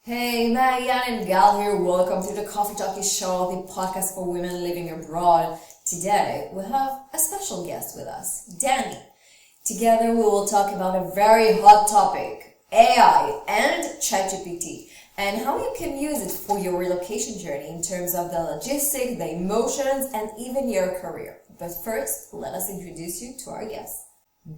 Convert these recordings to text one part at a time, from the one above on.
Hey, Marianne and Gal here. Welcome to the Coffee Talkie Show, the podcast for women living abroad. Today, we have a special guest with us, Danny. Together, we will talk about a very hot topic, AI and ChatGPT, and how you can use it for your relocation journey in terms of the logistics, the emotions, and even your career. But first, let us introduce you to our guest.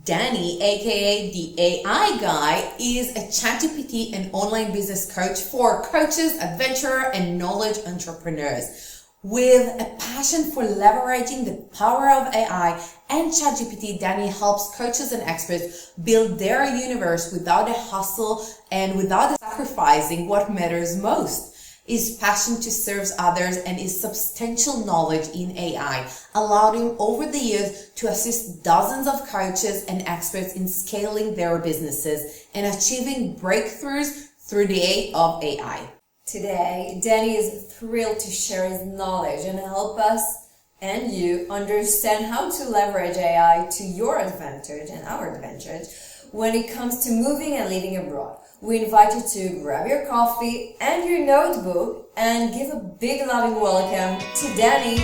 Danny, aka the AI guy, is a ChatGPT and online business coach for coaches, adventurers, and knowledge entrepreneurs. With a passion for leveraging the power of AI and ChatGPT, Danny helps coaches and experts build their universe without a hustle and without sacrificing what matters most. His passion to serve others and his substantial knowledge in AI allowed him over the years to assist dozens of coaches and experts in scaling their businesses and achieving breakthroughs through the aid of AI. Today, Danny is thrilled to share his knowledge and help us and you understand how to leverage AI to your advantage and our advantage when it comes to moving and living abroad. We invite you to grab your coffee and your notebook and give a big loving welcome to Danny.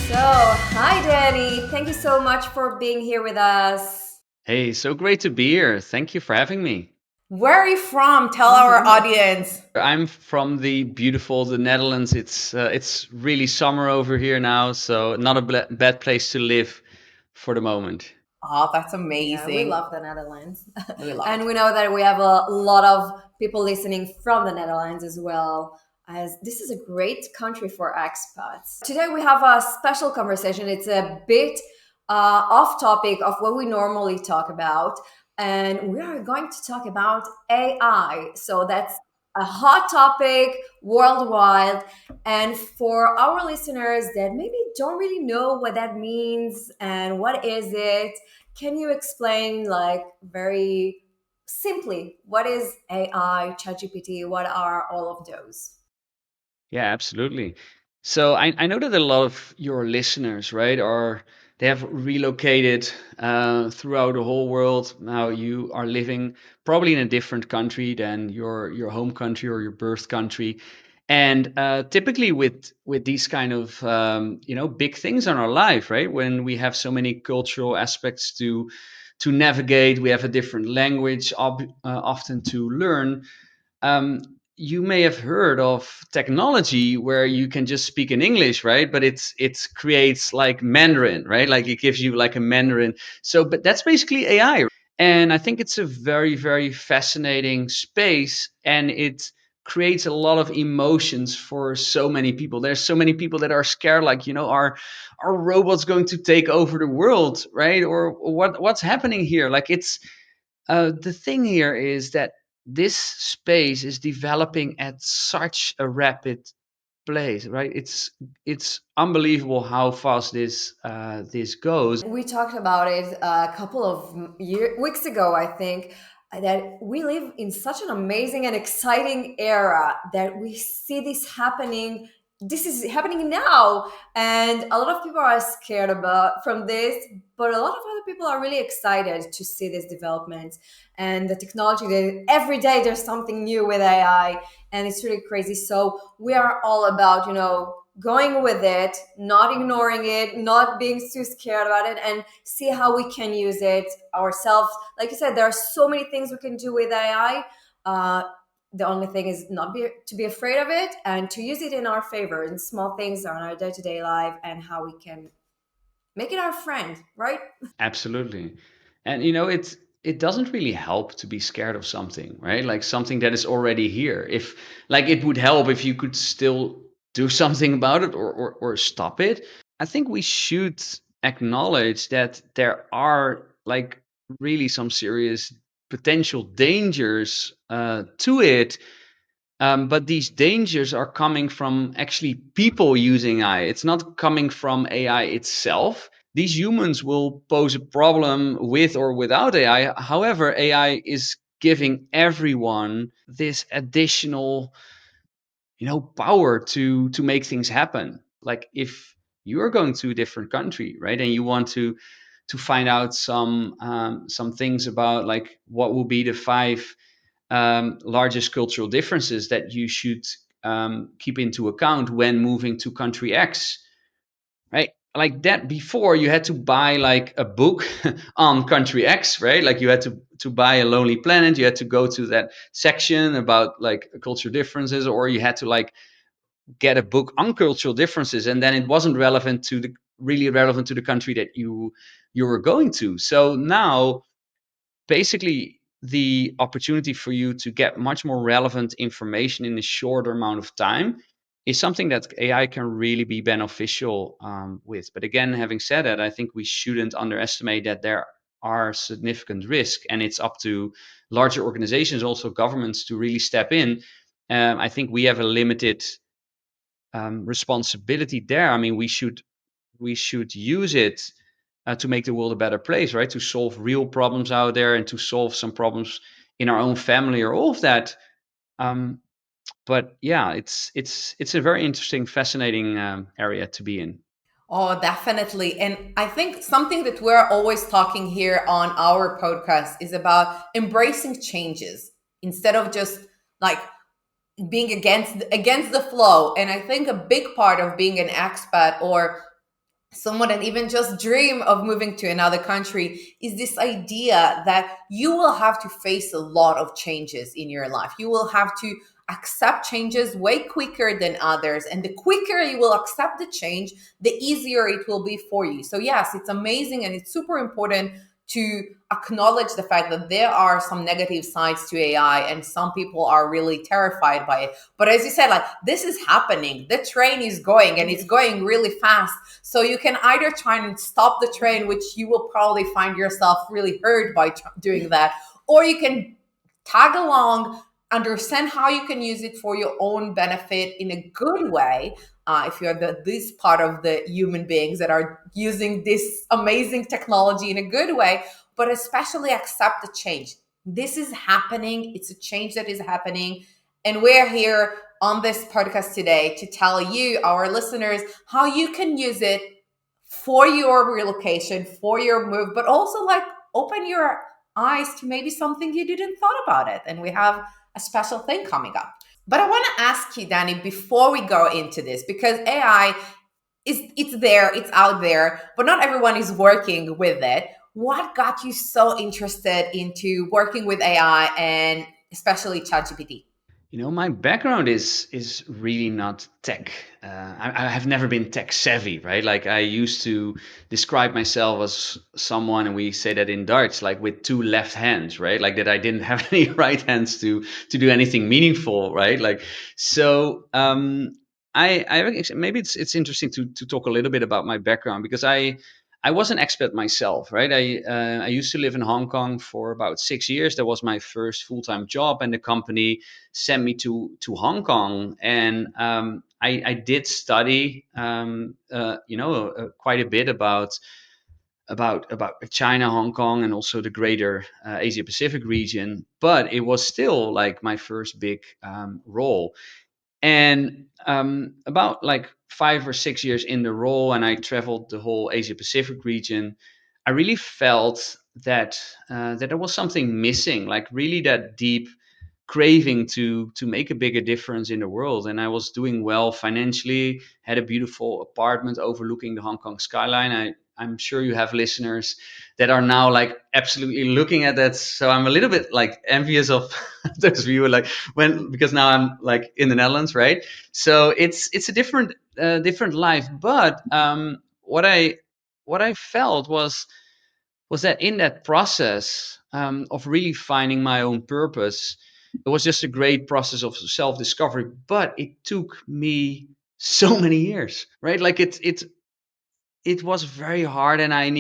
So, hi Danny. Thank you so much for being here with us. Hey, so great to be here. Thank you for having me. Where are you from? Tell our audience. I'm from the Netherlands. It's really summer over here now, so not a bad place to live for the moment. Oh, that's Yeah, we amazing. love the Netherlands. We love And it. we know that we have a lot of people listening from the Netherlands as well, as this is a great country for expats. Today we have a special conversation. It's a bit off topic of what we normally talk about, and we are going to talk about AI. So that's a hot topic worldwide. And for our listeners that maybe don't really know what that means and what is it, can you explain, like, very simply, what is AI, ChatGPT? What are all of those? Yeah, absolutely. So I know that a lot of your listeners, right, are they have relocated throughout the whole world. Now you are living probably in a different country than your home country or your birth country, and typically with these kind of big things in our life, right? When we have so many cultural aspects to navigate, we have a different language often to learn. um, you may have heard of technology where you can just speak in English, right? But it creates like Mandarin, right? Like it gives you like a Mandarin. So, but that's basically AI, and I think it's a very fascinating space, and it creates a lot of emotions for so many people. There's so many people that are scared, like are robots going to take over the world, right? Or what's happening here? Like it's the thing here is that this space is developing at such a rapid pace, right? It's unbelievable how fast this goes. We talked about it a couple of weeks ago, I think, that we live in such an amazing and exciting era that we see this happening. This is happening now, and a lot of people are scared about from this, but a lot of other people are really excited to see this development and the technology. That every day there's something new with AI, and it's really crazy. So we are all about, going with it, not ignoring it, not being too scared about it, and see how we can use it ourselves. Like you said, there are so many things we can do with AI. The only thing is not to be afraid of it and to use it in our favor in small things on our day-to-day life, and how we can make it our friend, right? Absolutely. And it doesn't really help to be scared of something, right? Like something that is already here. If like it would help if you could still do something about it or stop it. I think we should acknowledge that there are like really some serious potential dangers to it. But these dangers are coming from actually people using AI. It's not coming from AI itself. These humans will pose a problem with or without AI. However, AI is giving everyone this additional, power to make things happen. Like if you're going to a different country, right, and you want to to find out some things about like what will be the five largest cultural differences that you should keep into account when moving to country X, right? Like that before you had to buy like a book on country X, right? Like you had to buy a Lonely Planet, you had to go to that section about like cultural differences, or you had to like get a book on cultural differences, and then it wasn't relevant to the really relevant to the country that you were going to. So now basically the opportunity for you to get much more relevant information in a shorter amount of time is something that AI can really be beneficial with. But again, having said that, I think we shouldn't underestimate that there are significant risks, and it's up to larger organizations, also governments, to really step in. I think we have a limited responsibility there. I mean, we should use it to make the world a better place, right? To solve real problems out there and to solve some problems in our own family or all of that. Um, but yeah, it's a very interesting, fascinating area to be in. Oh, definitely. And I think something that we're always talking here on our podcast is about embracing changes instead of just like being against the flow. And I think a big part of being an expat or someone that even just dream of moving to another country is this idea that you will have to face a lot of changes in your life. You will have to accept changes way quicker than others, and the quicker you will accept the change, the easier it will be for you. So yes, it's amazing and it's super important to acknowledge the fact that there are some negative sides to AI and some people are really terrified by it. But as you said, like this is happening. The train is going and it's going really fast. So you can either try and stop the train, which you will probably find yourself really hurt by doing that, or you can tag along, understand how you can use it for your own benefit in a good way. If you're this part of the human beings that are using this amazing technology in a good way, but especially accept the change. This is happening. It's a change that is happening. And we're here on this podcast today to tell you, our listeners, how you can use it for your relocation, for your move, but also like open your eyes to maybe something you didn't thought about it. And we have a special thing coming up. But I want to ask you, Danny, before we go into this, because AI is it's there, it's out there, but not everyone is working with it. What got you so interested into working with AI and especially ChatGPT? My background is really not tech. I have never been tech savvy, right? Like I used to describe myself as someone, and we say that in Dutch, like with two left hands, right? Like that I didn't have any right hands to do anything meaningful, right? Like so. Maybe it's interesting to talk a little bit about my background because I was an expat myself, right? I used to live in Hong Kong for about 6 years. That was my first full time job, and the company sent me to Hong Kong, and I did study, quite a bit about China, Hong Kong, and also the greater Asia Pacific region. But it was still like my first big role, and about like 5 or 6 years in the role, and I traveled the whole Asia Pacific region. I really felt that there was something missing, like really that deep craving to make a bigger difference in the world. And I was doing well financially, had a beautiful apartment overlooking the Hong Kong skyline. I'm sure you have listeners that are now like absolutely looking at that, so I'm a little bit like envious of those of you, like when, because now I'm like in the Netherlands, right? So it's a different life. But what I felt was that in that process of really finding my own purpose, it was just a great process of self discovery. But it took me so many years, right? Like it was very hard, and I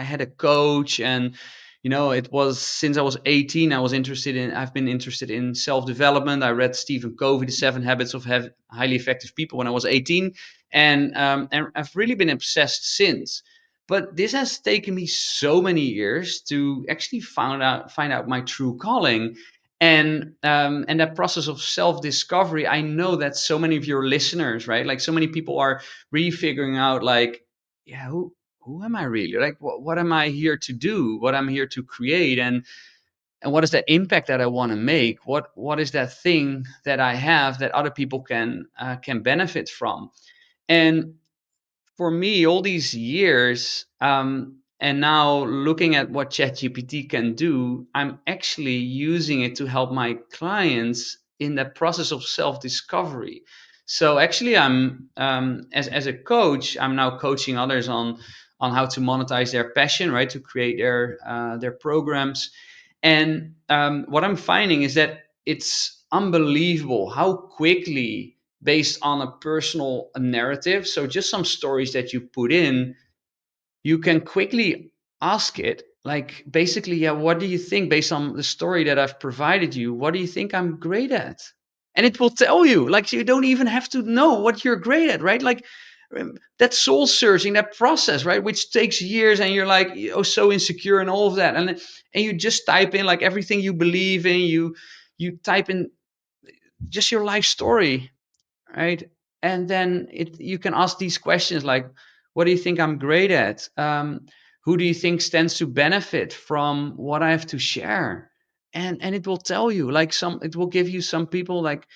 had a coach, and it was since I was 18. I've been interested in self development. I read Stephen Covey, The 7 Habits of Highly Effective People, when I was 18, and I've really been obsessed since. But this has taken me so many years to actually find out my true calling. And that process of self discovery, I know that so many of your listeners, right, like so many people are really figuring out, like, yeah, who am I really? Like, what am I here to do? What I'm here to create, and what is that impact that I want to make? What is that thing that I have that other people can benefit from? And for me, all these years, and now looking at what ChatGPT can do, I'm actually using it to help my clients in that process of self-discovery. So actually, I'm as a coach, I'm now coaching others on how to monetize their passion, right, to create their programs. And what I'm finding is that it's unbelievable how quickly, based on a personal narrative, so just some stories that you put in, you can quickly ask it, like, basically, yeah, what do you think based on the story that I've provided you? What do you think I'm great at? And it will tell you, like, so you don't even have to know what you're great at, right? Like, that soul searching, that process, right, which takes years, and you're like, oh, so insecure and all of that, and you just type in like everything you believe in, you type in just your life story, right? And then you can ask these questions like, what do you think I'm great at? Who do you think stands to benefit from what I have to share? And it will tell you, like, it will give you some people, like,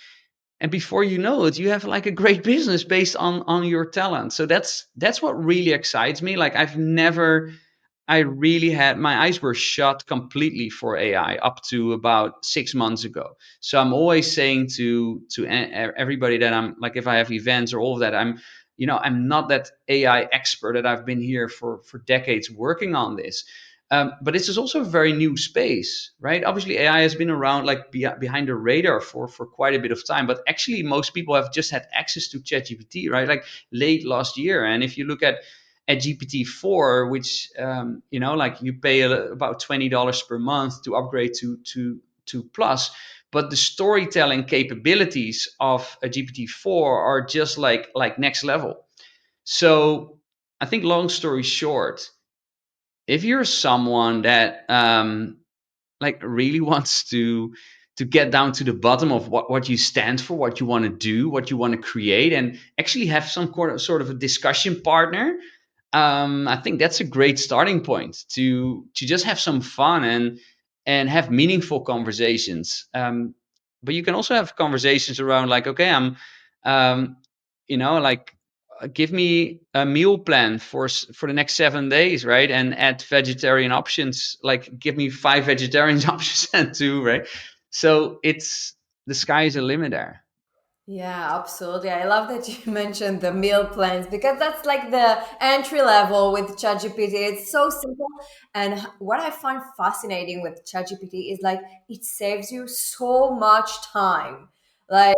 and before you know it, you have like a great business based on your talent. So that's what really excites me. Like, I really had my eyes were shut completely for AI up to about 6 months ago. So I'm always saying to everybody that I'm like, if I have events or all of that, I'm not that AI expert, that I've been here for decades working on this. But this is also a very new space, right? Obviously, AI has been around, like, behind the radar for quite a bit of time, but actually most people have just had access to ChatGPT, right? Like, late last year. And if you look at GPT-4, which like, you pay about $20 per month to upgrade to plus, but the storytelling capabilities of a GPT-4 are just like next level. So I think, long story short, if you're someone that like really wants to get down to the bottom of what you stand for, what you want to do, what you want to create, and actually have some sort of a discussion partner, I think that's a great starting point to just have some fun and have meaningful conversations. But you can also have conversations around, like, okay, um, like, give me a meal plan for the next 7 days, right? And add vegetarian options. Like, give me 5 vegetarian options and two, right? So it's the sky is the limit there. Yeah, absolutely. I love that you mentioned the meal plans because that's like the entry level with ChatGPT. It's so simple. And what I find fascinating with ChatGPT is like it saves you so much time. Like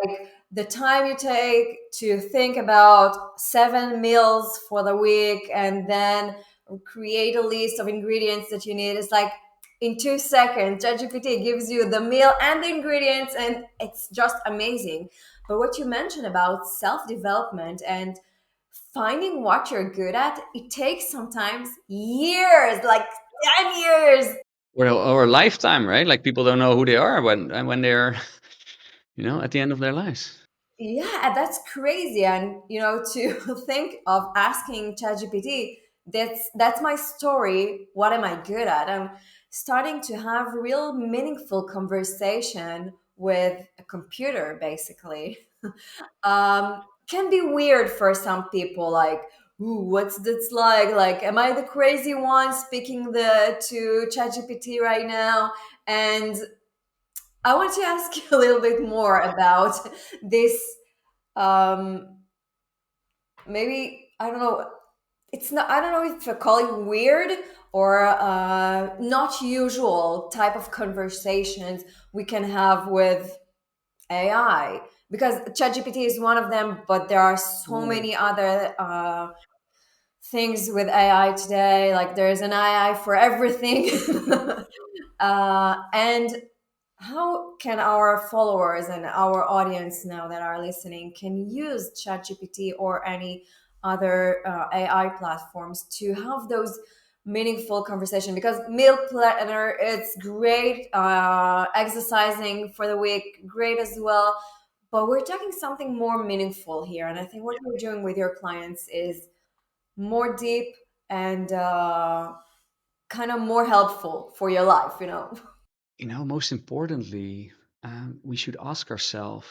the time you take to think about 7 meals for the week and then create a list of ingredients that you need is like in 2 seconds. ChatGPT gives you the meal and the ingredients, and it's just amazing. But what you mentioned about self development and finding what you're good at, it takes sometimes years, like 10 years. Or a lifetime, right? Like, people don't know who they are when they're at the end of their lives. Yeah, that's crazy. And to think of asking ChatGPT, that's my story. What am I good at? I'm starting to have real meaningful conversation with a computer, basically. Can be weird for some people, like, ooh, what's this like? Like, am I the crazy one speaking the to ChatGPT right now? And I want to ask you a little bit more about this. um Maybe, I don't know, it's not, I don't know if I call it weird or not usual type of conversations we can have with AI, because ChatGPT is one of them, but there are so many other things with AI today. Like, there's an AI for everything. And how can our followers and our audience now that are listening can use ChatGPT or any other AI platforms to have those meaningful conversation? Because meal planner, it's great, exercising for the week, great as well, but we're talking something more meaningful here. And I think what you're doing with your clients is more deep and kind of more helpful for your life, you know. Most importantly, we should ask ourselves,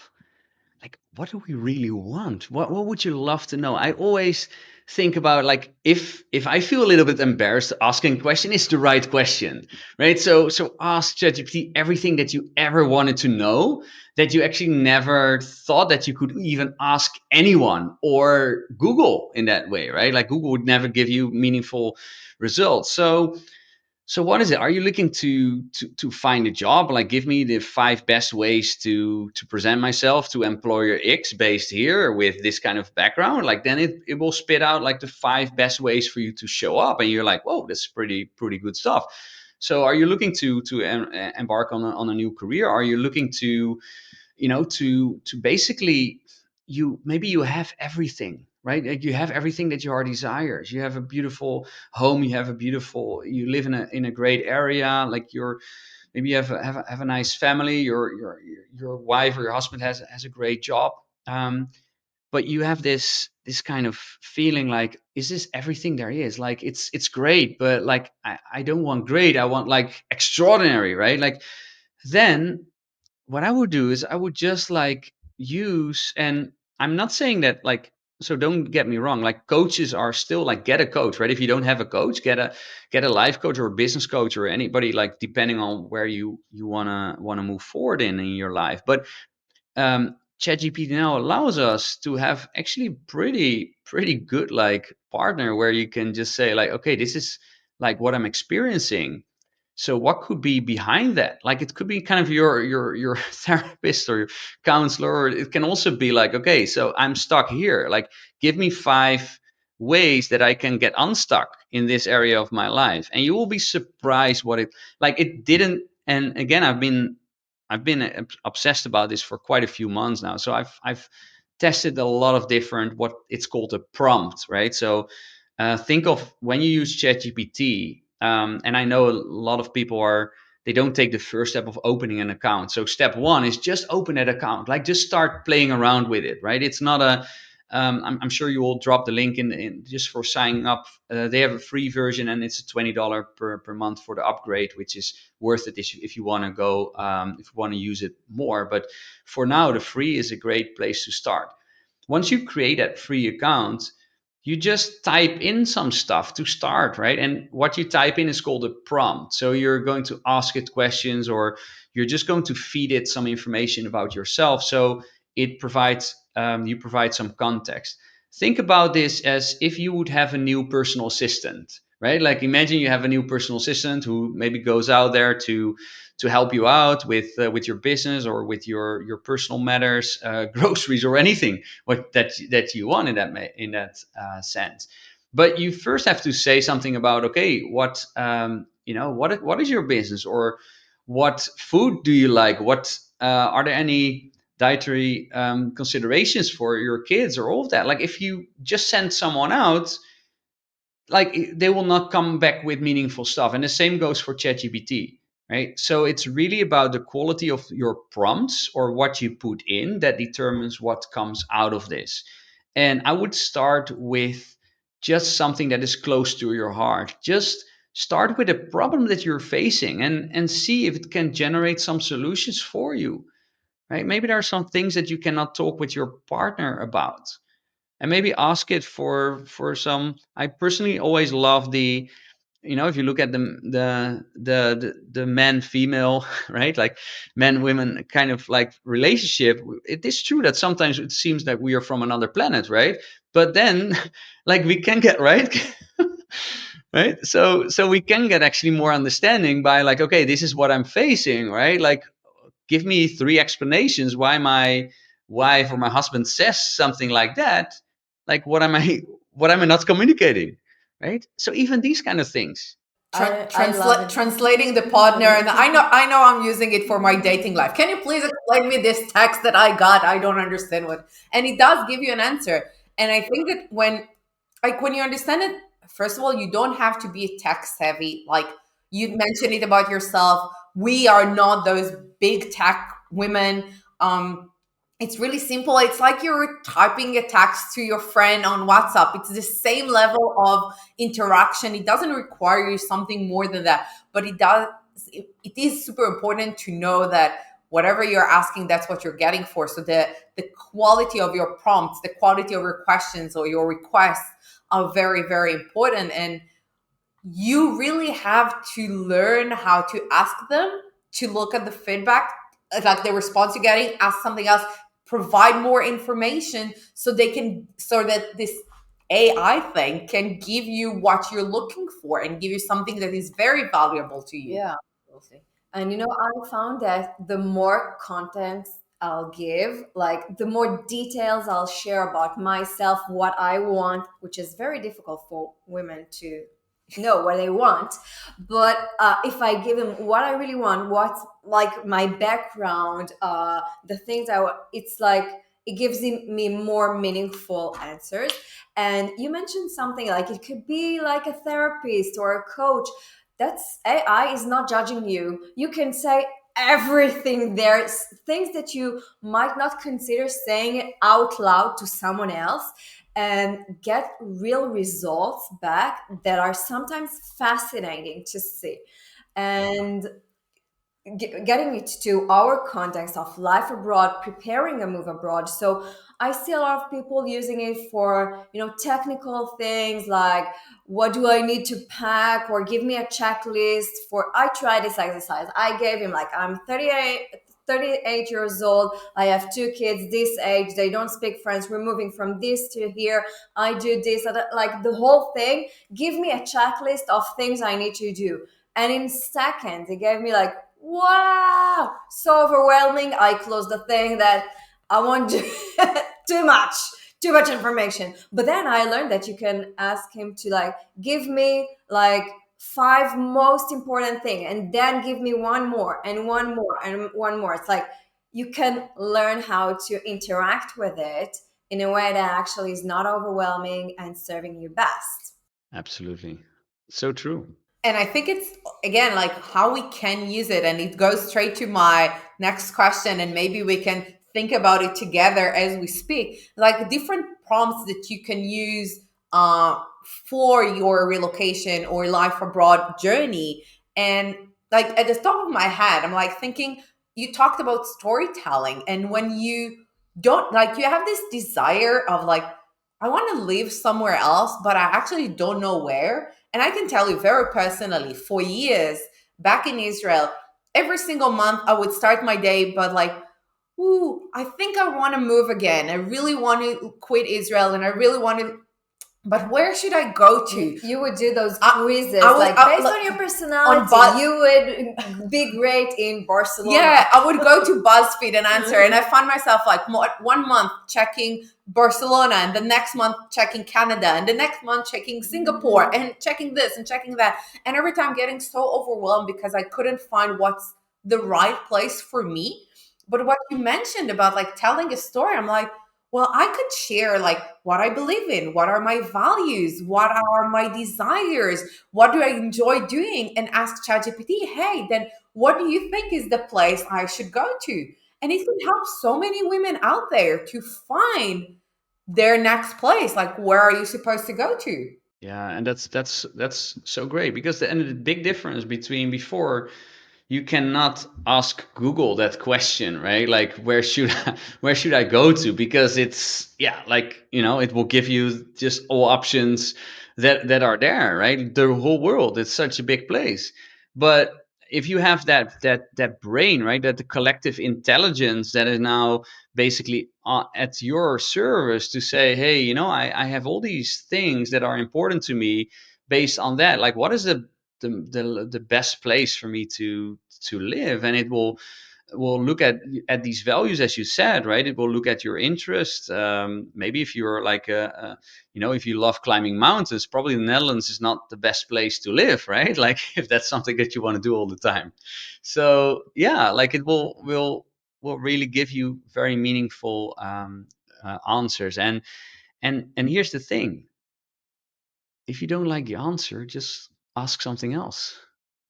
like, what do we really want? What would you love to know? I always think about, like, if I feel a little bit embarrassed asking a question, it's the right question, right? So ask ChatGPT everything that you ever wanted to know, that you actually never thought that you could even ask anyone, or Google in that way, right? Like, Google would never give you meaningful results. So what is it? Are you looking to find a job? Like, give me the five best ways to present myself to employer X based here with this kind of background. Like, then it will spit out like the five best ways for you to show up, and you're like, whoa, that's pretty good stuff. So are you looking to embark on a new career? Are you looking to basically, you have everything, right? Like, you have everything that your heart desires. You have a beautiful home, you live in a great area, like, maybe you have a nice family, your wife or your husband has a great job, but you have this kind of feeling like, is this everything there is? Like, it's great, but like, I don't want great, I want like extraordinary, right? Like, then what I would do is I would just like use, and I'm not saying that, like, so don't get me wrong, like, coaches are still like, get a coach, right? If you don't have a coach, get a life coach or a business coach or anybody, like, depending on where you wanna move forward in your life. But ChatGPT now allows us to have actually pretty good like partner, where you can just say like, okay, this is like what I'm experiencing, so what could be behind that? Like, it could be kind of your therapist or your counselor, or it can also be like, okay, so I'm stuck here. Like, give me five ways that I can get unstuck in this area of my life. And you will be surprised what it didn't. And again, I've been obsessed about this for quite a few months now. So I've tested a lot of different, what it's called, a prompt, right? So think of when you use ChatGPT, and I know a lot of people they don't take the first step of opening an account. So step one is just open that account, like, just start playing around with it, right? It's not a I'm sure you will drop the link in just for signing up. They have a free version, and it's a $20 per month for the upgrade, which is worth it if you want to go, if you want to use it more. But for now, the free is a great place to start. Once you create that free account, you just type in some stuff to start, right? And what you type in is called a prompt. So you're going to ask it questions, or you're just going to feed it some information about yourself. So you provide some context. Think about this as if you would have a new personal assistant, right? Like, imagine you have a new personal assistant who maybe goes out there to help you out with your business or with your personal matters, groceries, or anything that you want in that sense. But you first have to say something about, okay, what is your business, or what food do you like? What are there any dietary considerations for your kids, or all of that? Like, if you just send someone out, like, they will not come back with meaningful stuff. And the same goes for ChatGPT, right? So it's really about the quality of your prompts, or what you put in, that determines what comes out of this. And I would start with just something that is close to your heart. Just start with a problem that you're facing, and see if it can generate some solutions for you, right? Maybe there are some things that you cannot talk with your partner about, and maybe ask it for some. I personally always love if you look at the man female right, like, men women kind of like relationship. It is true that sometimes it seems that we are from another planet, right? But then like, we can get right. Right, so we can get actually more understanding by, like, okay, this is what I'm facing, right? Like, give me three explanations why my wife or my husband says something like that. Like, what am I not communicating, right? So even these kind of things. I love it. Translating the partner, and I know I'm using it for my dating life. Can you please explain me this text that I got? I don't understand what. And it does give you an answer. And I think that when you understand it, first of all, you don't have to be text heavy. Like, you mentioned it about yourself. We are not those big tech women. It's really simple. It's like you're typing a text to your friend on WhatsApp. It's the same level of interaction. It doesn't require you something more than that, but it is super important to know that whatever you're asking, that's what you're getting for. So the quality of your prompts, the quality of your questions or your requests are very, very important. And you really have to learn how to ask them, to look at the feedback, like the response you're getting, ask something else, provide more information so they can, so that this AI thing can give you what you're looking for and give you something that is very valuable to you. Yeah, absolutely. And I found that the more content I'll give, like the more details I'll share about myself, what I want, which is very difficult for women to know what they want. But if I give them what I really want, what's like my background, the things it's like it gives me more meaningful answers. And you mentioned something like it could be like a therapist or a coach. That's AI is not judging you. You can say everything there, things that you might not consider saying it out loud to someone else, and get real results back that are sometimes fascinating to see. And getting it to our context of life abroad, preparing a move abroad. So I see a lot of people using it for, technical things like what do I need to pack, or give me a checklist for. I try this exercise. I gave him, like, I'm 38 years old. I have two kids this age. They don't speak French. We're moving from this to here. I do this, like the whole thing. Give me a checklist of things I need to do. And in seconds, it gave me like, wow, so overwhelming. I closed the thing that I want to, too much, too much information. But then I learned that you can ask him to, like, give me like five most important thing, and then give me one more and one more and one more. It's like you can learn how to interact with it in a way that actually is not overwhelming and serving you best. Absolutely. So true. And I think it's, again, like how we can use it. And it goes straight to my next question. And maybe we can think about it together as we speak. Like different prompts that you can use for your relocation or life abroad journey. And like at the top of my head, I'm like thinking, you talked about storytelling. And when you don't, like, you have this desire of like, I want to live somewhere else, but I actually don't know where. And I can tell you very personally, for years back in Israel, every single month I would start my day, but like, ooh, I think I want to move again. I really want to quit Israel and I really want to, but where should I go to? You would do those I, quizzes, I was like based on your on personality, you would be great in Barcelona. Yeah, I would go to BuzzFeed and answer, and I found myself like one month checking Barcelona, and the next month checking Canada, and the next month checking Singapore, and checking this and checking that, and every time getting so overwhelmed because I couldn't find what's the right place for me. But what you mentioned about like telling a story, I'm like, well, I could share like what I believe in, what are my values, what are my desires, what do I enjoy doing, and ask ChatGPT, hey, then what do you think is the place I should go to? And it can help so many women out there to find their next place. Like, where are you supposed to go to? Yeah, and that's so great because the big difference between before, you cannot ask Google that question, right? Like where should I go to? Because it's, yeah, like, it will give you just all options that are there, right? The whole world, it's such a big place. But if you have that brain, right, that the collective intelligence that is now basically at your service to say, hey, I have all these things that are important to me. Based on that, like, what is the best place for me to live? And it will look at these values, as you said, right? It will look at your interest. Maybe if you're like if you love climbing mountains, probably the Netherlands is not the best place to live, right? Like, if that's something that you want to do all the time. So yeah, like, it will really give you very meaningful answers. And here's the thing: if you don't like the answer, just ask something else.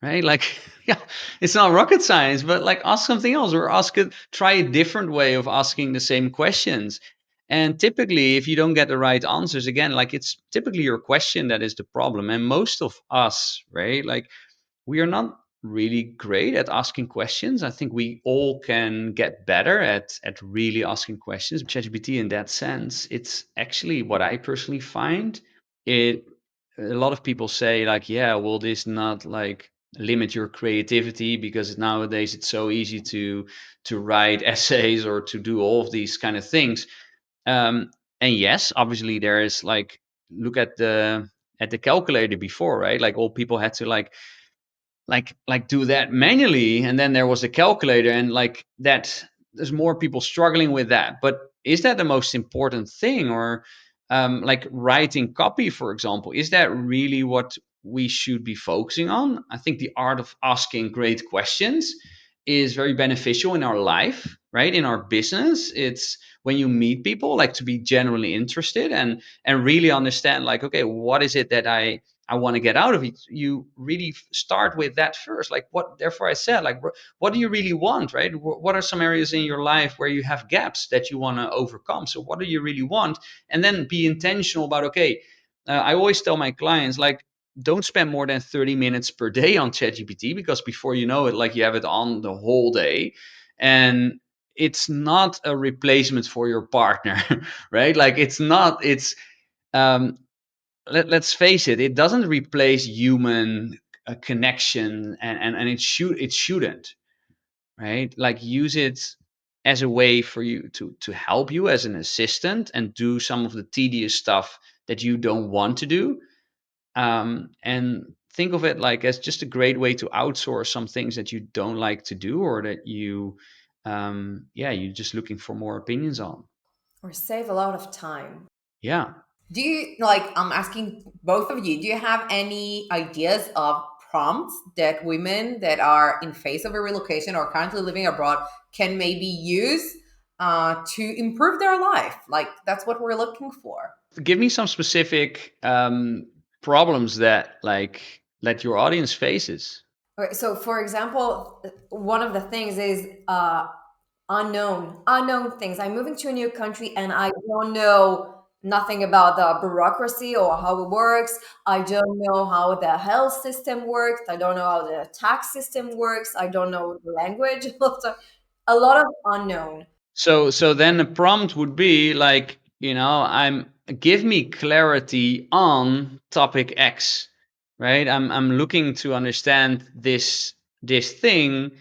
right? Like, yeah, it's not rocket science, but like ask something else or ask it, try a different way of asking the same questions. And typically, if you don't get the right answers, again, like it's typically your question that is the problem. And most of us, right, like we are not really great at asking questions. I think we all can get better at really asking questions. ChatGPT in that sense, it's actually what I personally find. It A lot of people say like, yeah, will this not like limit your creativity because nowadays it's so easy to write essays or to do all of these kind of things. Um, and yes, obviously there is like look at the calculator before, right? Like all people had to like do that manually, and then there was a calculator, and like that there's more people struggling with that. But is that the most important thing? Or like writing copy, for example, is that really what we should be focusing on? I think the art of asking great questions is very beneficial in our life, right? In our business, it's when you meet people, like to be genuinely interested and really understand like, okay, what is it that I want to get out of it. You really start with that first. Like what, therefore I said, like, what do you really want, right? What are some areas in your life where you have gaps that you want to overcome? So what do you really want? And then be intentional about, okay, I always tell my clients, like, don't spend more than 30 minutes per day on ChatGPT because before you know it, like you have it on the whole day. And it's not a replacement for your partner, right? Like um, let's face it, it doesn't replace human connection, and it shouldn't, right? Like use it as a way for you to help you as an assistant and do some of the tedious stuff that you don't want to do. And think of it like as just a great way to outsource some things that you don't like to do, or that you yeah, you're just looking for more opinions on. Or save a lot of time. Yeah. Do you like, I'm asking both of you, do you have any ideas of prompts that women that are in phase of a relocation or currently living abroad can maybe use to improve their life? Like that's what we're looking for. Give me some specific problems that like that your audience faces. Okay, so for example, one of the things is unknown things. I'm moving to a new country and I don't know nothing about the bureaucracy or how it works. I don't know how the health system works. I don't know how the tax system works. I don't know the language. A lot of unknown. So then a prompt would be like, I'm give me clarity on topic X, right? I'm looking to understand this thing.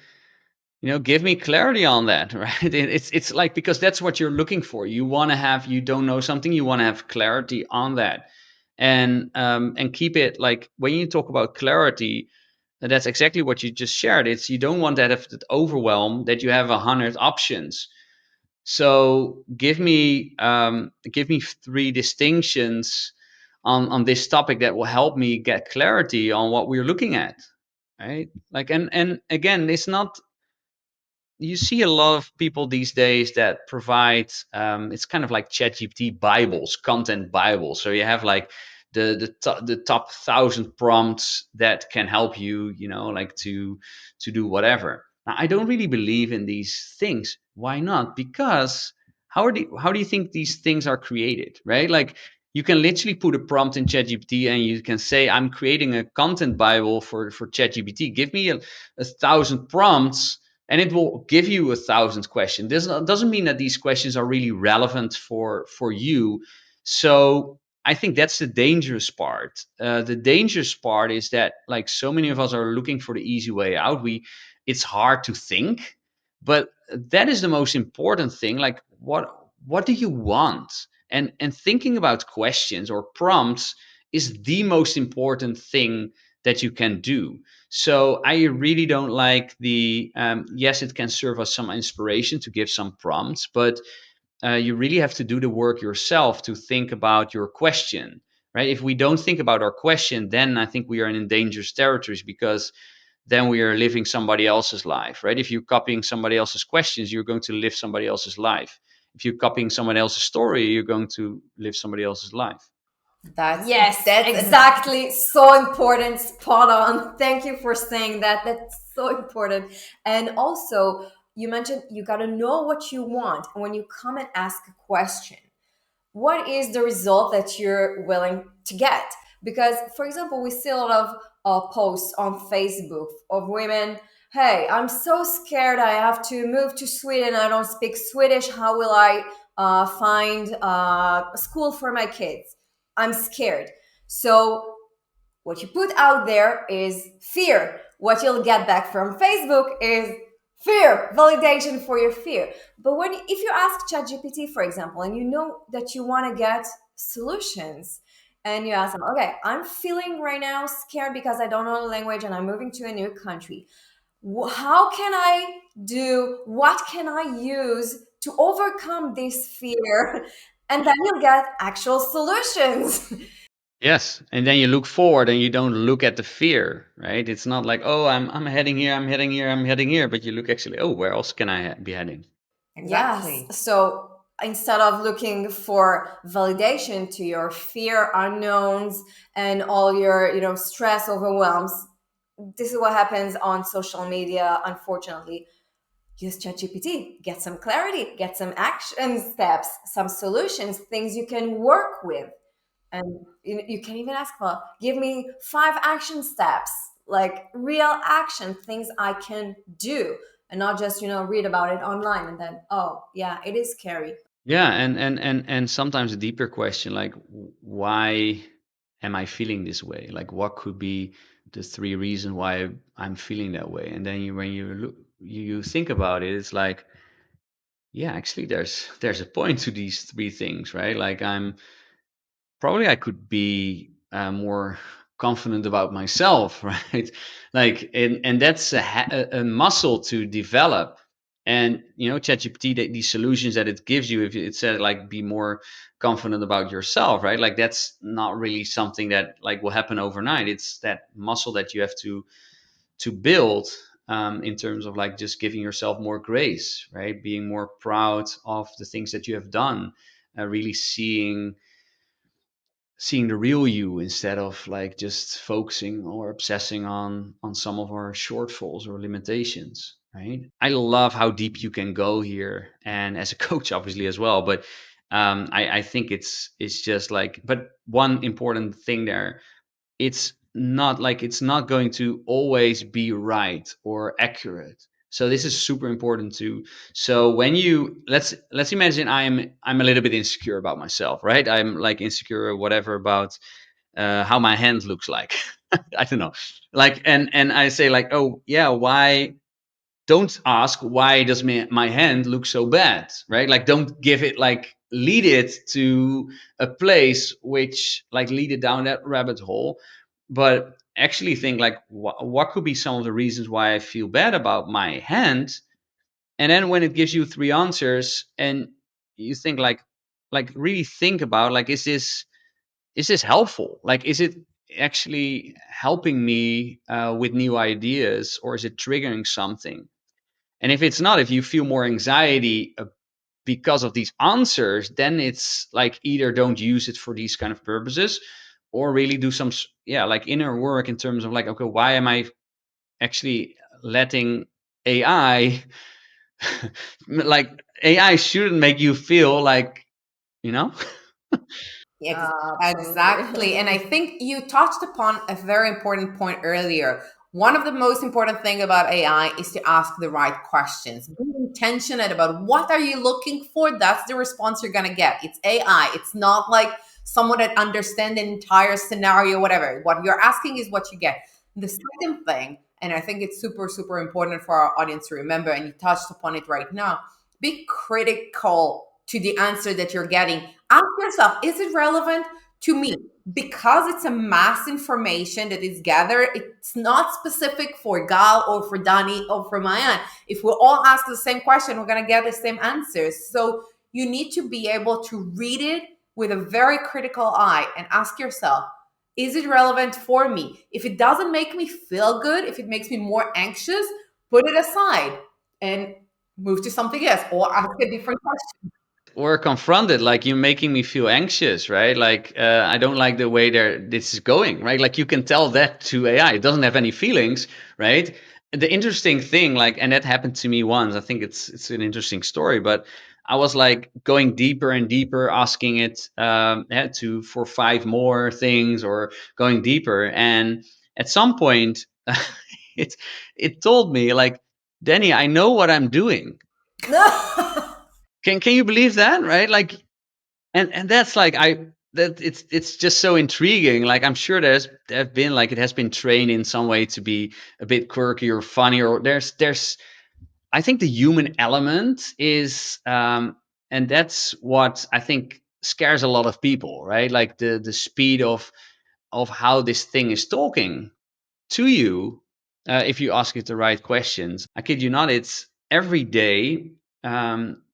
Give me clarity on that, right? It's like, because that's what you're looking for. You don't know something, you want to have clarity on that. And keep it like, when you talk about clarity, that's exactly what you just shared. It's, you don't want that overwhelm that you have 100 options. So give me three distinctions on this topic that will help me get clarity on what we're looking at, right? Like, and again, it's not, you see a lot of people these days that provide it's kind of like ChatGPT Bibles, content Bibles. So you have like the top 1,000 prompts that can help you, like to do whatever. Now, I don't really believe in these things. Why not? Because how do you think these things are created, right? Like, you can literally put a prompt in ChatGPT and you can say, I'm creating a content Bible for ChatGPT. Give me a thousand prompts and it will give you 1,000 questions. This doesn't mean that these questions are really relevant for you. So I think that's the dangerous part. The dangerous part is that, like, so many of us are looking for the easy way out. It's hard to think, but that is the most important thing. Like, what do you want? And thinking about questions or prompts is the most important thing that you can do. So I really don't like the yes, it can serve as some inspiration to give some prompts, but you really have to do the work yourself to think about your question, right? If we don't think about our question, then I think we are in dangerous territories, because then we are living somebody else's life, right? If you're copying somebody else's questions, you're going to live somebody else's life. If you're copying someone else's story, you're going to live somebody else's life. That's Yes, that's an exactly. So important. Spot on. Thank you for saying that. That's so important. And also, you mentioned you got to know what you want. And when you come and ask a question, what is the result that you're willing to get? Because, for example, we see a lot of posts on Facebook of women. Hey, I'm so scared. I have to move to Sweden. I don't speak Swedish. How will I find a school for my kids? I'm scared. So what you put out there is fear. What you'll get back from Facebook is fear, validation for your fear. But when if you ask ChatGPT, for example, and you know that you want to get solutions, and you ask them, okay, I'm feeling right now scared because I don't know the language and I'm moving to a new country. How can I do? What can I use to overcome this fear? And then you'll get actual solutions. Yes, and then you look forward and you don't look at the fear, right? It's not like, oh, I'm heading here, I'm heading here, I'm heading here, but you look actually, oh, where else can I be heading? Yes. exactly. So instead of looking for validation to your fear unknowns and all your, stress overwhelms, this is what happens on social media, unfortunately. Use ChatGPT, get some clarity, get some action steps, some solutions, things you can work with. And you can even ask, well, give me 5 action steps, like real action, things I can do, and not just, read about it online and then, oh, yeah, it is scary. Yeah, and sometimes a deeper question like why am I feeling this way? Like what could be the three reasons why I'm feeling that way? And then when you look you think about it, it's like, yeah, actually there's a point to these three things, right? Like I could be more confident about myself, right? Like, and that's a muscle to develop. And ChatGPT, these solutions that it gives you, if it said like be more confident about yourself, right? Like that's not really something that like will happen overnight. It's that muscle that you have to build, in terms of like just giving yourself more grace, right? Being more proud of the things that you have done, really seeing the real you instead of like just focusing or obsessing on some of our shortfalls or limitations, right? I love how deep you can go here, and as a coach obviously as well, but I think it's just like, but one important thing there, it's not going to always be right or accurate. So this is super important too. So when you let's imagine I'm a little bit insecure about myself, right? I'm like insecure or whatever about how my hand looks like. I don't know. Like, and I say like, oh yeah, why don't ask why does my hand look so bad, right? Like don't give it like lead it to a place which like lead it down that rabbit hole, but actually think like what could be some of the reasons why I feel bad about my hand. And then when it gives you three answers and you think like really think about like is this helpful, like is it actually helping me with new ideas, or is it triggering something? And if it's not, if you feel more anxiety because of these answers, then it's like either don't use it for these kind of purposes, or really do some yeah, like inner work in terms of like, okay, why am I actually letting AI like AI shouldn't make you feel like, you know? Exactly. And I Absolutely. think you touched upon a very important point earlier. One of the most important thing about AI is to ask the right questions. Be intentional about what are you looking for. That's the response you're going to get. It's AI. It's not like someone that understands the entire scenario, whatever. What you're asking is what you get. The second thing, and I think it's super, super important for our audience to remember, and you touched upon it right now, be critical to the answer that you're getting. Ask yourself, is it relevant to me? Because it's a mass information that is gathered, it's not specific for Gal or for Dani or for Mayan. If we all ask the same question, we're going to get the same answers. So you need to be able to read it with a very critical eye and ask yourself, is it relevant for me? If it doesn't make me feel good, if it makes me more anxious, put it aside and move to something else or ask a different question. were confronted, like, you're making me feel anxious, right? Like, I don't like the way there this is going, right? Like, you can tell that to AI. It doesn't have any feelings, right? The interesting thing, like, and that happened to me once. I think it's an interesting story, but I was like going deeper and deeper, asking it to for five more things, or going deeper, and at some point, it it told me, like, Danny, I know what I'm doing. No. Can you believe that, right? Like, and that's like, that it's just so intriguing. Like, I'm sure there have been, like, it has been trained in some way to be a bit quirky or funny, or there's I think the human element is, and that's what I think scares a lot of people, right? Like, the speed of how this thing is talking to you, if you ask it the right questions. I kid you not, it's every day.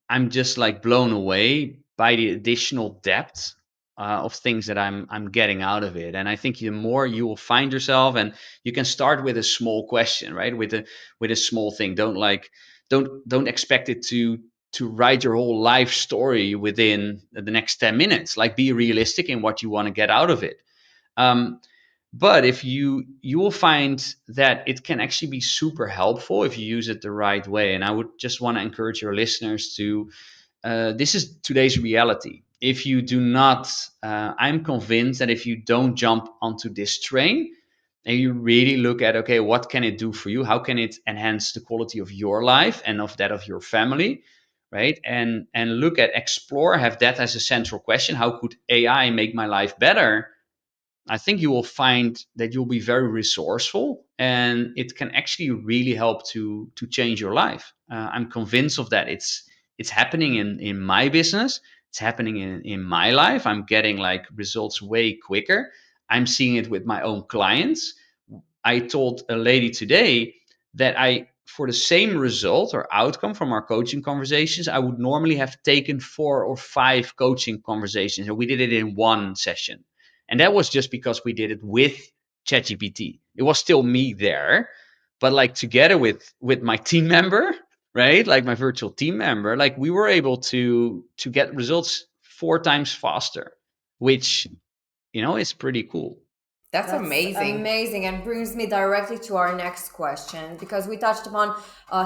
I'm just like blown away by the additional depth of things that I'm getting out of it. And I think the more you will find yourself, and you can start with a small question, right? With a small thing. Don't expect it to write your whole life story within the next 10 minutes. Like, be realistic in what you want to get out of it. Um, but if you will find that it can actually be super helpful if you use it the right way. And I would just want to encourage your listeners to, this is today's reality. If you do not, I'm convinced that if you don't jump onto this train, and you really look at, okay, what can it do for you, how can it enhance the quality of your life and of that of your family, right? And look at, explore, have that as a central question: how could AI make my life better? I think you will find that you'll be very resourceful, and it can actually really help to change your life. I'm convinced of that. It's happening in my business. It's happening in my life. I'm getting like results way quicker. I'm seeing it with my own clients. I told a lady today that I, for the same result or outcome from our coaching conversations, I would normally have taken 4 or 5 coaching conversations, and we did it in one session. And that was just because we did it with ChatGPT. It was still me there, but like together with my team member, right? Like my virtual team member, like we were able to get results 4 times faster, which is pretty cool. That's That's amazing. amazing and brings me directly to our next question, because we touched upon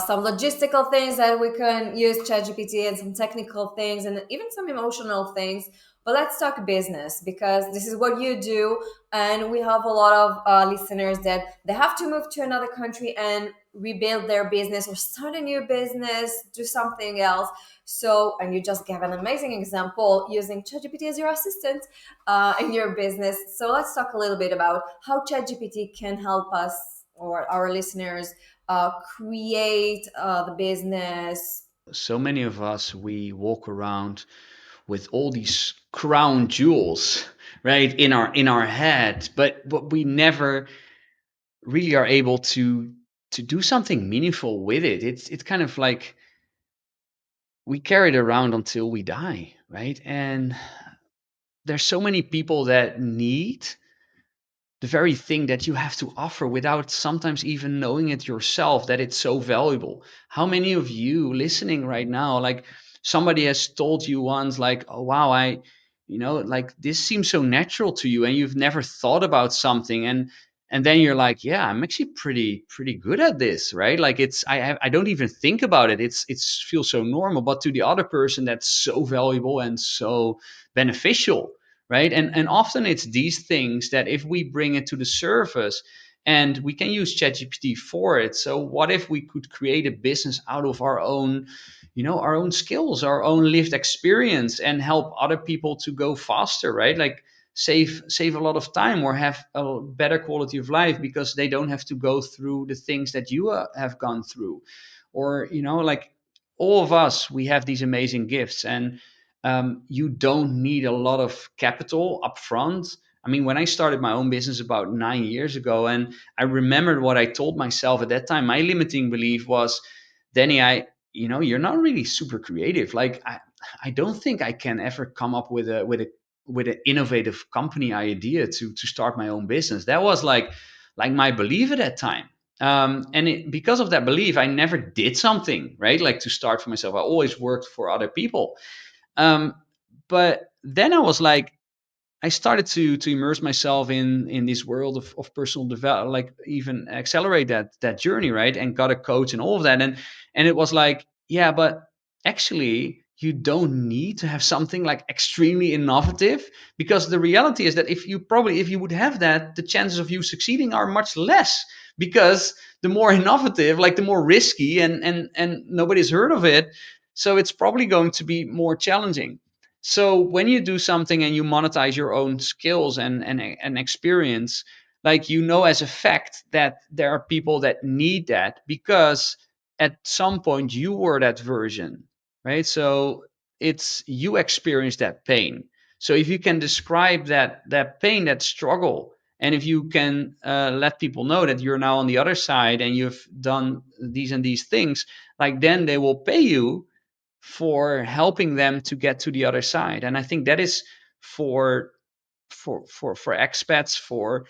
some logistical things that we can use ChatGPT, and some technical things, and even some emotional things. But let's talk business, because this is what you do, and we have a lot of listeners that they have to move to another country and rebuild their business, or start a new business, do something else. So, and you just gave an amazing example using ChatGPT as your assistant in your business. So let's talk a little bit about how ChatGPT can help us, or our listeners, create the business. So many of us, we walk around with all these crown jewels, right, in our head, but we never really are able to do something meaningful with it. It's kind of like we carry it around until we die, right? And there's so many people that need the very thing that you have to offer without sometimes even knowing it yourself, that it's so valuable. How many of you listening right now, like, somebody has told you once, like, oh wow, like, this seems so natural to you, and you've never thought about something, and then you're like, yeah, I'm actually pretty good at this, right? Like, I don't even think about it. It's feels so normal, but to the other person, that's so valuable and so beneficial, right? And often it's these things that, if we bring it to the surface, and we can use ChatGPT for it. So what if we could create a business out of our own skills, our own lived experience, and help other people to go faster, right? Like, save a lot of time, or have a better quality of life, because they don't have to go through the things that you have gone through. Or, like, all of us, we have these amazing gifts, and you don't need a lot of capital up front. I mean, when I started my own business about 9 years ago, and I remembered what I told myself at that time, my limiting belief was, Danny, you're not really super creative. Like, I don't think I can ever come up with an innovative company idea to start my own business. That was like my belief at that time. Because of that belief, I never did something, right? Like, to start for myself. I always worked for other people. Um, but then I was like, I started to immerse myself in this world of personal development, like even accelerate that journey, right? And got a coach and all of that. And it was like, yeah, but actually you don't need to have something like extremely innovative, because the reality is that if you would have that, the chances of you succeeding are much less, because the more innovative, like the more risky, and nobody's heard of it. So it's probably going to be more challenging. So when you do something and you monetize your own skills and experience, like, you know, as a fact that there are people that need that, because at some point you were that version, right? So it's, you experience that pain. So if you can describe that pain, that struggle, and if you can let people know that you're now on the other side and you've done these and these things, like, then they will pay you for helping them to get to the other side. And I think that is for for expats, for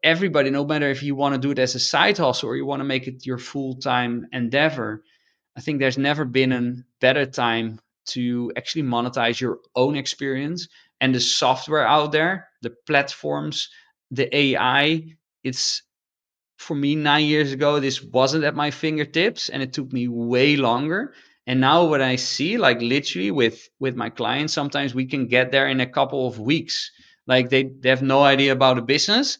everybody, no matter if you want to do it as a side hustle or you want to make it your full-time endeavor. I think there's never been a better time to actually monetize your own experience, and the software out there, the platforms, the AI. It's, for me, 9 years ago, this wasn't at my fingertips, and it took me way longer. And now what I see, like, literally with my clients, sometimes we can get there in a couple of weeks. Like, they have no idea about the business,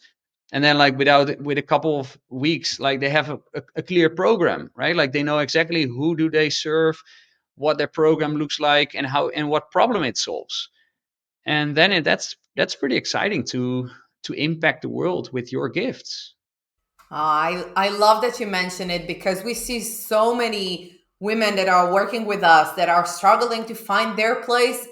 and then, like, with a couple of weeks, like, they have a clear program, right? Like, they know exactly who do they serve, what their program looks like, and how and what problem it solves. And then that's pretty exciting to impact the world with your gifts. I love that you mention it, because we see so many women that are working with us that are struggling to find their place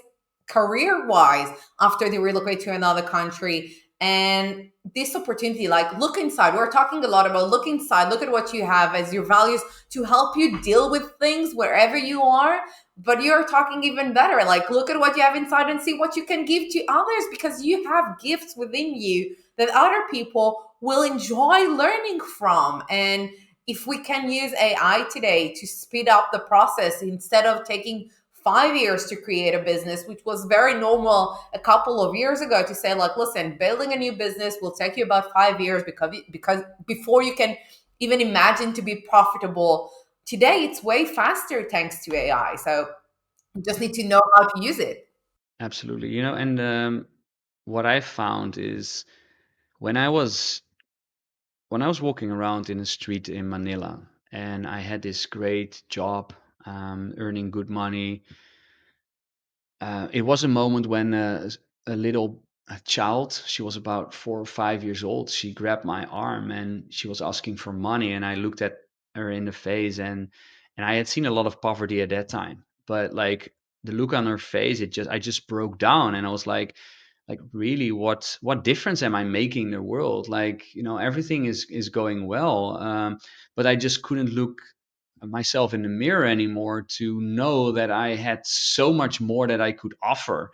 career wise after they relocate to another country. And this opportunity, like, look inside. We're talking a lot about look inside, look at what you have as your values to help you deal with things wherever you are. But you're talking even better, like, look at what you have inside and see what you can give to others, because you have gifts within you that other people will enjoy learning from. And if we can use AI today to speed up the process, instead of taking 5 years to create a business, which was very normal a couple of years ago, to say, like, listen, building a new business will take you about 5 years, because before you can even imagine to be profitable. Today it's way faster thanks to AI. So you just need to know how to use it. Absolutely. And what I found is, when I was when I was walking around in the street in Manila, and I had this great job, earning good money. It was a moment when a little child, she was about 4 or 5 years old, she grabbed my arm and she was asking for money, and I looked at her in the face, and I had seen a lot of poverty at that time, but, like, the look on her face, I just broke down, and I was like, really, what difference am I making in the world? Like, everything is going well, but I just couldn't look myself in the mirror anymore to know that I had so much more that I could offer.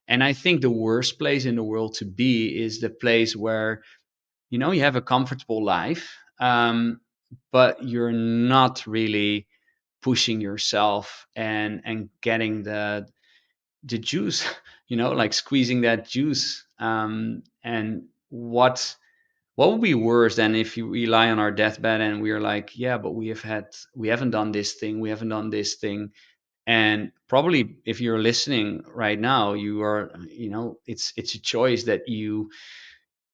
And I think the worst place in the world to be is the place where, you have a comfortable life, but you're not really pushing yourself and getting the juice, like squeezing that juice. And what would be worse than if we lie on our deathbed and we are like, yeah, but we haven't done this thing, we haven't done this thing. And probably, if you're listening right now, you are, it's a choice that you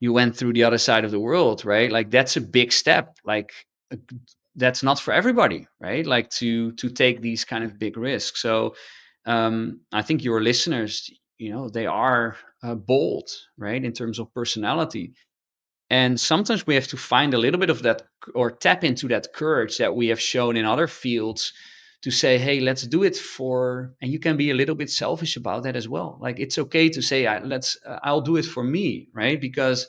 went through the other side of the world, right? Like, that's a big step. Like, uh, that's not for everybody, right? Like, to take these kind of big risks. So I think your listeners, they are bold, right, in terms of personality. And sometimes we have to find a little bit of that, or tap into that courage that we have shown in other fields, to say, hey, let's do it for, and you can be a little bit selfish about that as well. Like, it's okay to say, I'll do it for me, right? Because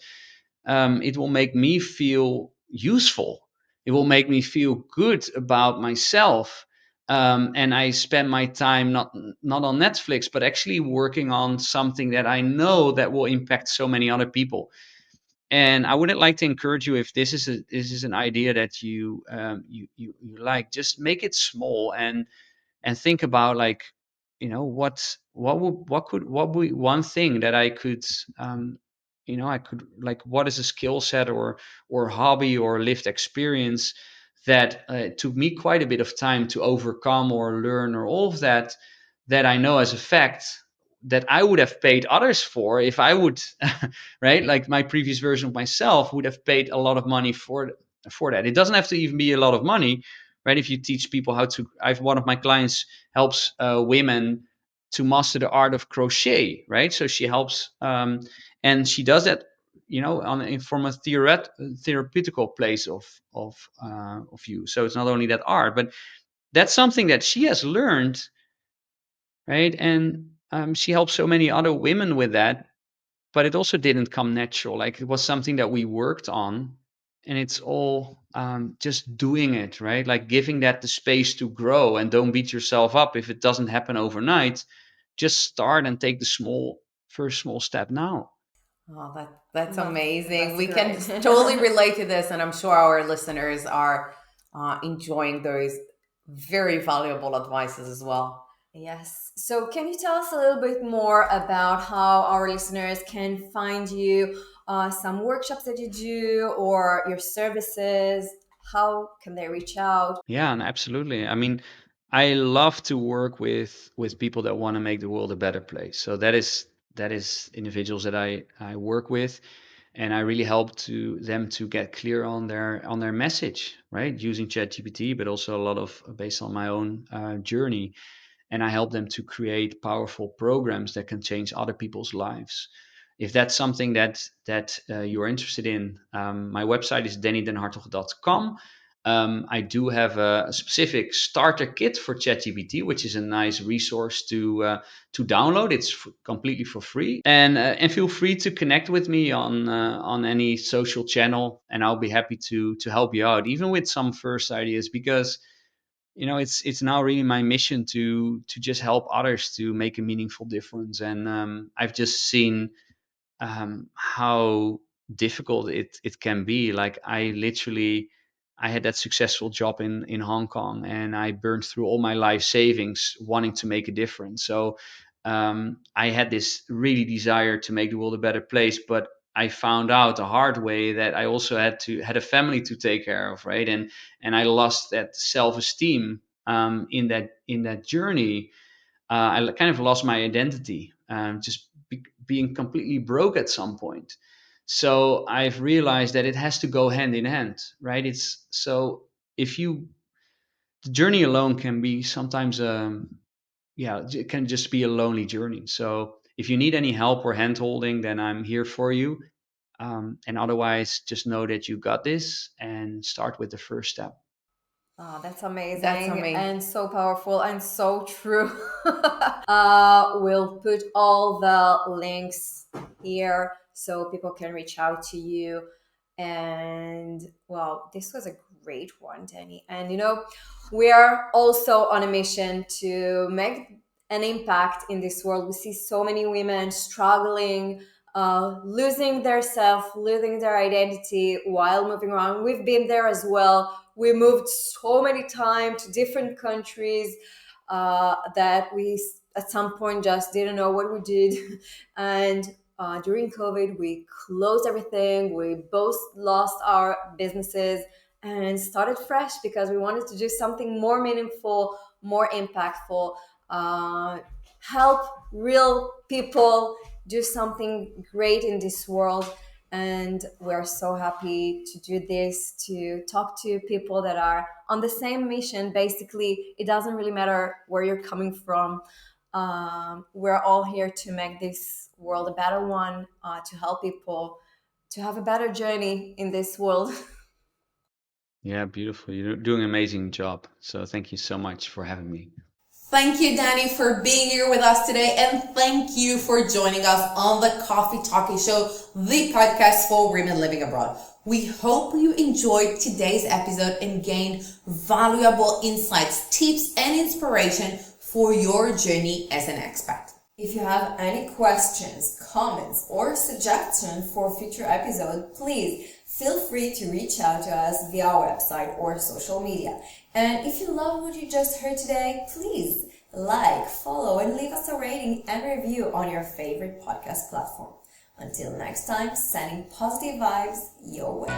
it will make me feel useful. It will make me feel good about myself. And I spend my time not on Netflix, but actually working on something that I know that will impact so many other people. And I would like to encourage you, if this is an idea that you like, just make it small, and think about, like, what would be one thing that I could, I could, like, what is a skill set or hobby or lived experience that took me quite a bit of time to overcome or learn, or all of that, that I know as a fact that I would have paid others for if I would, right? Like my previous version of myself would have paid a lot of money for that. It doesn't have to even be a lot of money, right? If you teach people how to, I've one of my clients helps women to master the art of crochet, right? So she helps, and she does that, from a therapeutical place of view. So it's not only that art, but that's something that she has learned, right? And she helps so many other women with that, but it also didn't come natural. Like, it was something that we worked on, and it's all just doing it, right? Like giving that the space to grow, and don't beat yourself up if it doesn't happen overnight. Just start and take the first small step now. Oh, that's That's amazing. We can great. totally relate to this, and I'm sure our listeners are enjoying those very valuable advices as well. Yes. So, can you tell us a little bit more about how our listeners can find you, some workshops that you do, or your services? How can they reach out? Yeah, and absolutely. I mean, I love to work with people that want to make the world a better place. So that is individuals that I work with, and I really help to them to get clear on their message, right? Using ChatGPT, but also a lot of based on my own journey, and I help them to create powerful programs that can change other people's lives. If that's something that you're interested in, my website is dannydenhartog.com. I do have a specific starter kit for ChatGPT, which is a nice resource to download. It's completely for free, and feel free to connect with me on any social channel, and I'll be happy to help you out, even with some first ideas, because it's now really my mission to just help others to make a meaningful difference. And I've just seen how difficult it can be. Like, I had that successful job in Hong Kong, and I burned through all my life savings wanting to make a difference. So I had this really desire to make the world a better place, but I found out the hard way that I also had a family to take care of, right? And I lost that self-esteem in that journey. I kind of lost my identity, just being completely broke at some point. So I've realized that it has to go hand in hand, right? It's so if you the journey alone can be sometimes, yeah, it can just be a lonely journey. So if you need any help or hand holding, then I'm here for you. And otherwise, just know that you got this and start with the first step. Oh, that's That's amazing amazing. and so powerful and so true. We'll put all the links here so people can reach out to you. And well, this was a great one, Danny. And we are also on a mission to make an impact in this world. We see so many women struggling, losing their self, losing their identity while moving around. We've been there as well. We moved so many times to different countries, that we at some point just didn't know what we did. And during COVID, we closed everything. We both lost our businesses and started fresh because we wanted to do something more meaningful, more impactful, help real people do something great in this world. And we're so happy to do this, to talk to people that are on the same mission. Basically, it doesn't really matter where you're coming from. We're all here to make this world a better one, to help people to have a better journey in this world. Yeah, beautiful. You're doing an amazing job. So thank you so much for having me. Thank you, Danny, for being here with us today, and thank you for joining us on the Coffee Talkie Show, the podcast for women living abroad. We hope you enjoyed today's episode and gained valuable insights, tips, and inspiration for your journey as an expat. If you have any questions, comments, or suggestions for future episodes, please feel free to reach out to us via our website or social media. And if you love what you just heard today, please Like, follow, and leave us a rating and review on your favorite podcast platform. Until next time, sending positive vibes your way.